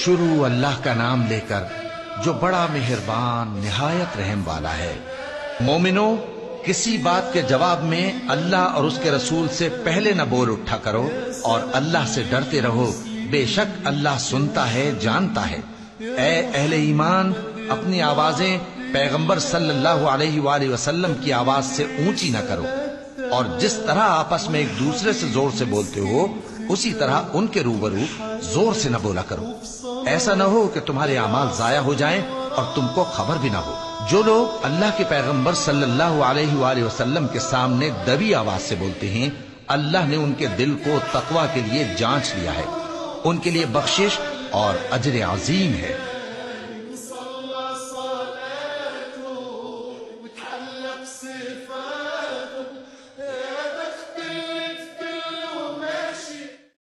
شروع اللہ کا نام لے کر جو بڑا مہربان نہایت رحم والا ہے۔ مومنو، کسی بات کے جواب میں اللہ اور اس کے رسول سے پہلے نہ بول اٹھا کرو، اور اللہ سے ڈرتے رہو، بے شک اللہ سنتا ہے، جانتا ہے۔ اے اہل ایمان، اپنی آوازیں پیغمبر صلی اللہ علیہ وآلہ وسلم کی آواز سے اونچی نہ کرو، اور جس طرح آپس میں ایک دوسرے سے زور سے بولتے ہو اسی طرح ان کے روبرو زور سے نہ بولا کرو، ایسا نہ ہو کہ تمہارے اعمال ضائع ہو جائیں اور تم کو خبر بھی نہ ہو۔ جو لوگ اللہ کے پیغمبر صلی اللہ علیہ وآلہ وسلم کے سامنے دبی آواز سے بولتے ہیں، اللہ نے ان کے دل کو تقوی کے لیے جانچ لیا ہے، ان کے لیے بخشش اور اجر عظیم ہے۔